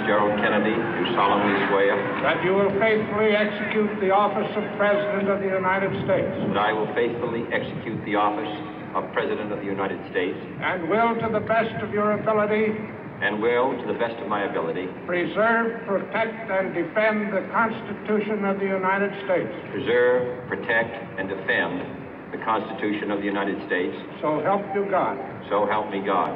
Gerald Kennedy, do solemnly swear that you will faithfully execute the office of President of the United States. that I will faithfully execute the office of President of the United States And will, to the best of your ability, and will, to the best of my ability, preserve, protect, and defend the Constitution of the United States. preserve, protect, and defend the Constitution of the United States. So help you God. So help me God.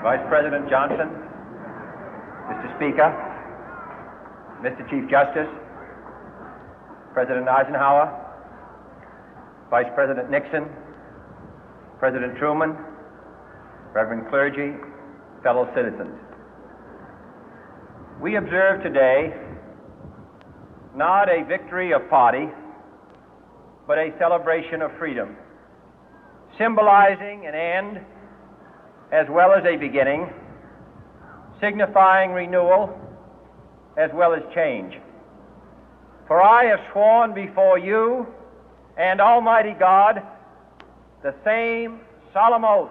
Vice President Johnson, Mr. Speaker, Mr. Chief Justice, President Eisenhower, Vice President Nixon, President Truman, Reverend clergy, fellow citizens. We observe today not a victory of party, but a celebration of freedom, symbolizing an end as well as a beginning, signifying renewal as well as change. For I have sworn before you and Almighty God the same solemn oath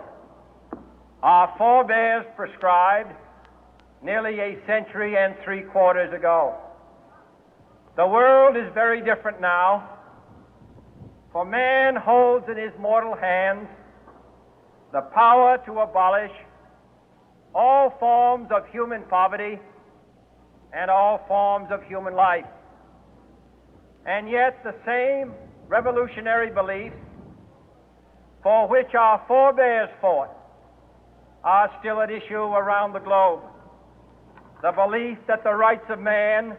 our forebears prescribed nearly a century and 3/4 ago. The world is very different now, for man holds in his mortal hands the power to abolish all forms of human poverty and all forms of human life. And yet the same revolutionary beliefs for which our forebears fought are still at issue around the globe. The belief that the rights of man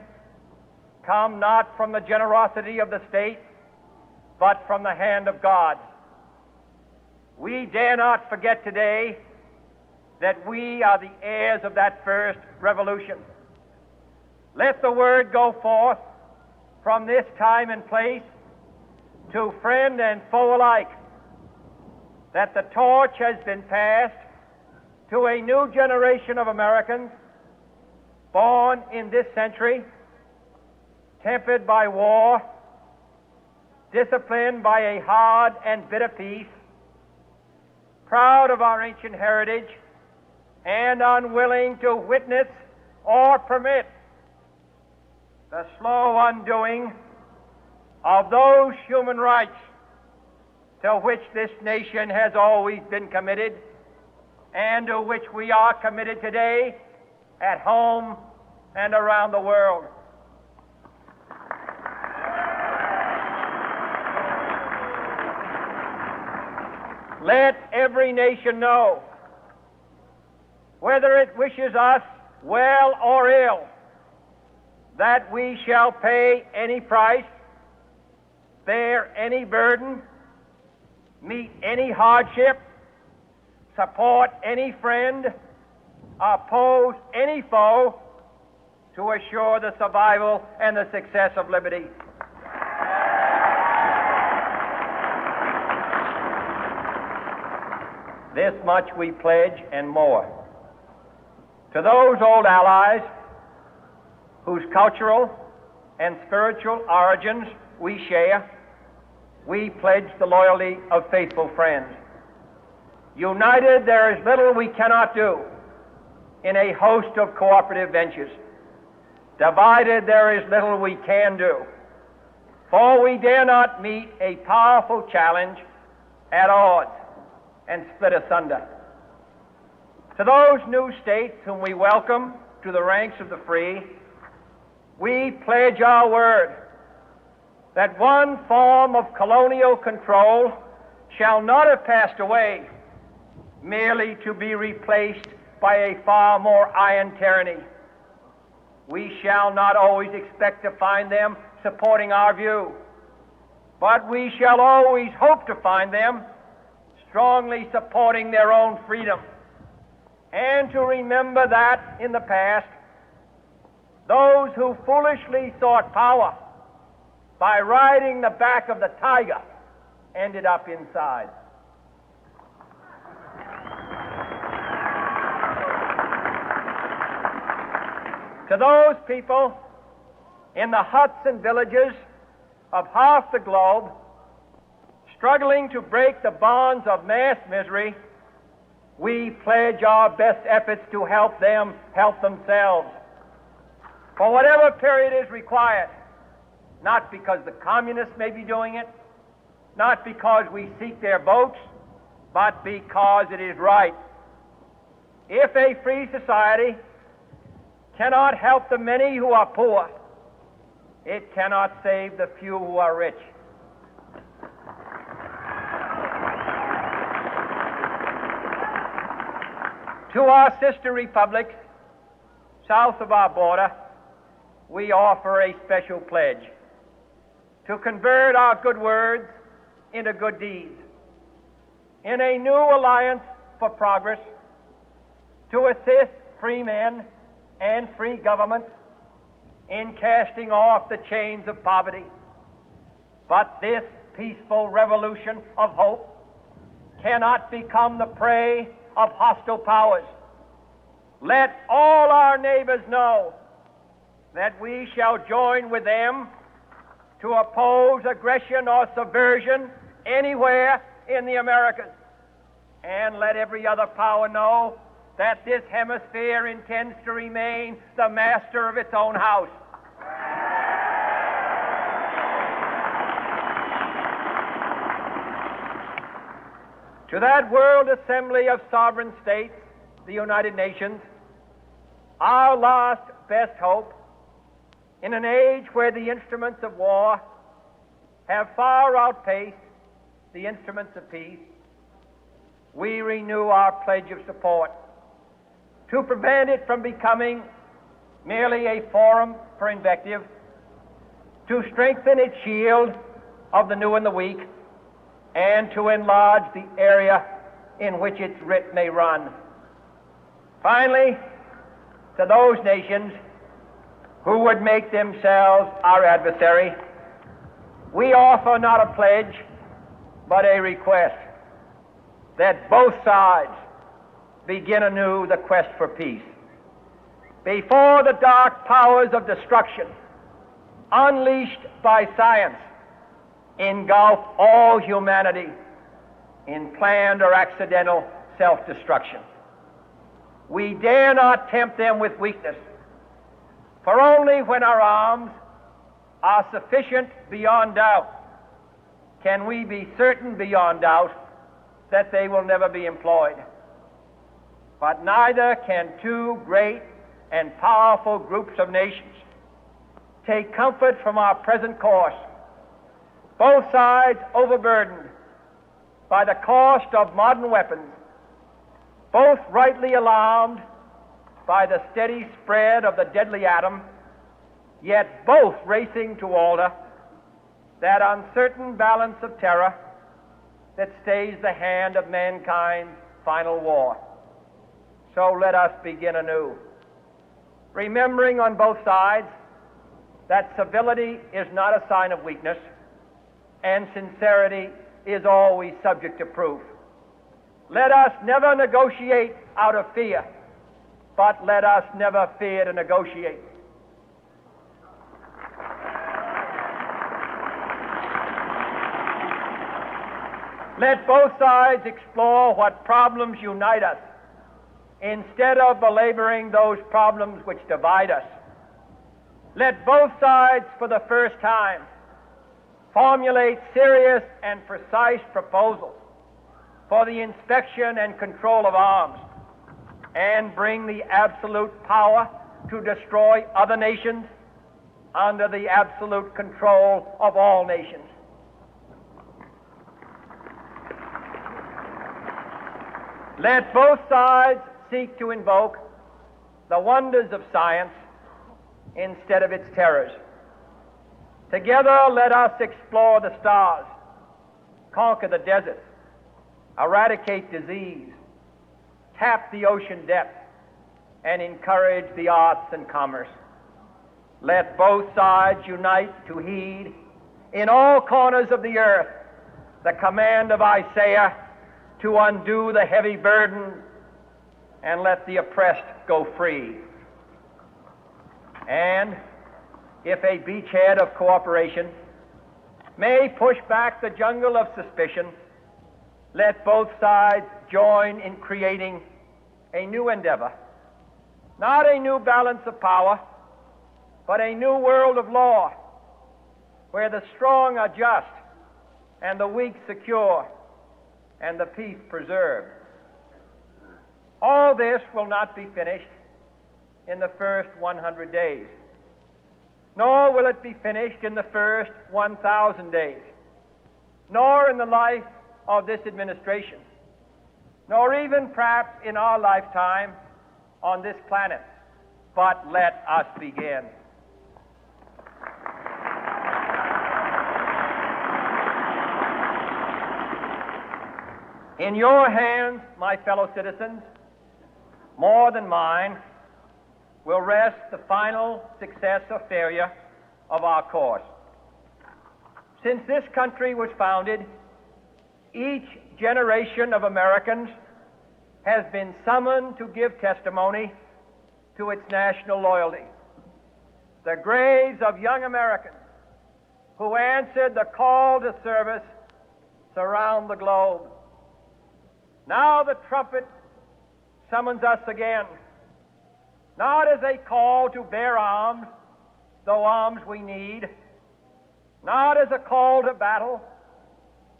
come not from the generosity of the state, but from the hand of God. We dare not forget today that we are the heirs of that first revolution. Let the word go forth from this time and place to friend and foe alike that the torch has been passed to a new generation of Americans born in this century, tempered by war, disciplined by a hard and bitter peace, proud of our ancient heritage, and unwilling to witness or permit the slow undoing of those human rights to which this nation has always been committed and to which we are committed today at home and around the world. Let every nation know, whether it wishes us well or ill, that we shall pay any price, bear any burden, meet any hardship, support any friend, oppose any foe to assure the survival and the success of liberty. This much we pledge and more. To those old allies whose cultural and spiritual origins we share, we pledge the loyalty of faithful friends. United, there is little we cannot do in a host of cooperative ventures. Divided, there is little we can do, for we dare not meet a powerful challenge at odds and split asunder. To those new states whom we welcome to the ranks of the free, we pledge our word that one form of colonial control shall not have passed away merely to be replaced by a far more iron tyranny. We shall not always expect to find them supporting our view, but we shall always hope to find them strongly supporting their own freedom. and to remember that in the past, those who foolishly sought power by riding the back of the tiger ended up inside. To those people in the huts and villages of half the globe struggling to break the bonds of mass misery, we pledge our best efforts to help them help themselves for whatever period is required, not because the communists may be doing it, not because we seek their votes, but because it is right. If a free society cannot help the many who are poor, it cannot save the few who are rich. To our sister republics south of our border, we offer a special pledge to convert our good words into good deeds, in a new alliance for progress, to assist free men and free governments in casting off the chains of poverty. But this peaceful revolution of hope cannot become the prey of hostile powers. Let all our neighbors know that we shall join with them to oppose aggression or subversion anywhere in the Americas. And let every other power know that this hemisphere intends to remain the master of its own house. To that World Assembly of Sovereign States, the United Nations, our last best hope, in an age where the instruments of war have far outpaced the instruments of peace, we renew our pledge of support to prevent it from becoming merely a forum for invective, to strengthen its shield of the new and the weak, and to enlarge the area in which its writ may run. Finally, to those nations who would make themselves our adversary, we offer not a pledge, but a request that both sides begin anew the quest for peace. Before the dark powers of destruction, unleashed by science, engulf all humanity in planned or accidental self-destruction, we dare not tempt them with weakness, for only when our arms are sufficient beyond doubt can we be certain beyond doubt that they will never be employed. But neither can two great and powerful groups of nations take comfort from our present course, both sides overburdened by the cost of modern weapons, both rightly alarmed by the steady spread of the deadly atom, yet both racing to alter that uncertain balance of terror that stays the hand of mankind's final war. So let us begin anew, remembering on both sides that civility is not a sign of weakness, and sincerity is always subject to proof. Let us never negotiate out of fear, but let us never fear to negotiate. Let both sides explore what problems unite us, instead of belaboring those problems which divide us. Let both sides, for the first time, formulate serious and precise proposals for the inspection and control of arms, and bring the absolute power to destroy other nations under the absolute control of all nations. Let both sides seek to invoke the wonders of science instead of its terrors. Together, let us explore the stars, conquer the deserts, eradicate disease, tap the ocean depth, and encourage the arts and commerce. Let both sides unite to heed in all corners of the earth the command of Isaiah to undo the heavy burden and let the oppressed go free. And if a beachhead of cooperation may push back the jungle of suspicion, let both sides join in creating a new endeavor, not a new balance of power, but a new world of law, where the strong are just and the weak secure and the peace preserved. All this will not be finished in the first 100 days, nor will it be finished in the first 1,000 days, nor in the life of this administration, nor even perhaps in our lifetime on this planet. But let us begin. In your hands, my fellow citizens, more than mine, will rest the final success or failure of our course. Since this country was founded, each generation of Americans has been summoned to give testimony to its national loyalty. The graves of young Americans who answered the call to service surround the globe. Now the trumpet summons us again, not as a call to bear arms, though arms we need, not as a call to battle,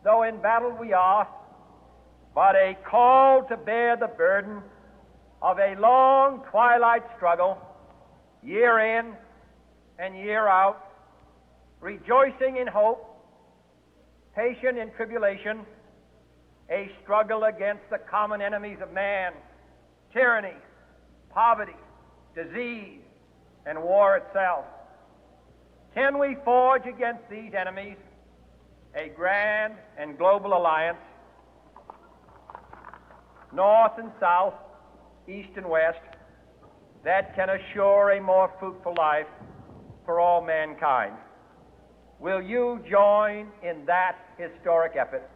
though in battle we are, but a call to bear the burden of a long twilight struggle, year in and year out, rejoicing in hope, patient in tribulation, a struggle against the common enemies of man, tyranny, poverty, disease, and war itself. Can we forge against these enemies a grand and global alliance, north and south, east and west, that can assure a more fruitful life for all mankind? Will you join in that historic effort?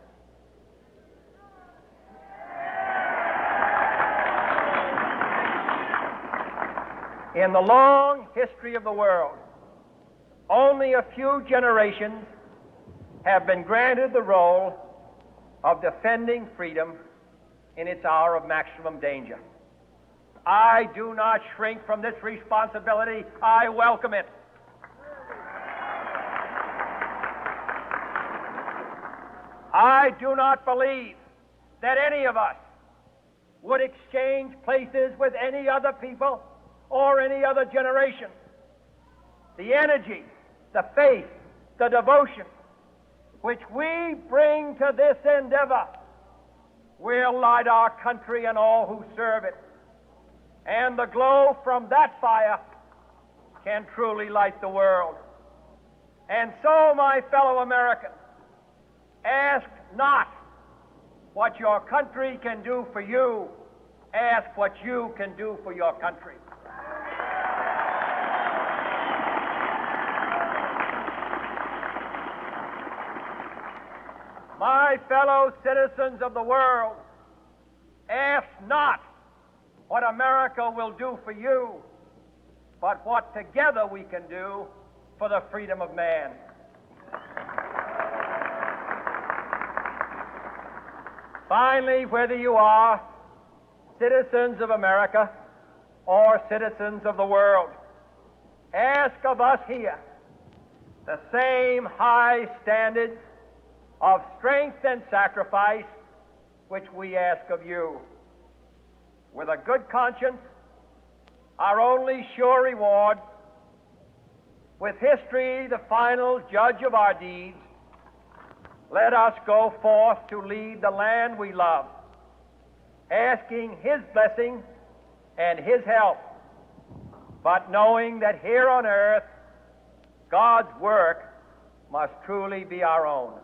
In the long history of the world, only a few generations have been granted the role of defending freedom in its hour of maximum danger. I do not shrink from this responsibility. I welcome it. I do not believe that any of us would exchange places with any other people or any other generation. The energy, the faith, the devotion which we bring to this endeavor will light our country and all who serve it. And the glow from that fire can truly light the world. And so, my fellow Americans, ask not what your country can do for you, ask what you can do for your country. My fellow citizens of the world, ask not what America will do for you, but what together we can do for the freedom of man. Finally, whether you are citizens of America or citizens of the world, ask of us here the same high standards of strength and sacrifice which we ask of you. With a good conscience, our only sure reward, with history the final judge of our deeds, let us go forth to lead the land we love, asking His blessing and His help, but knowing that here on earth God's work must truly be our own.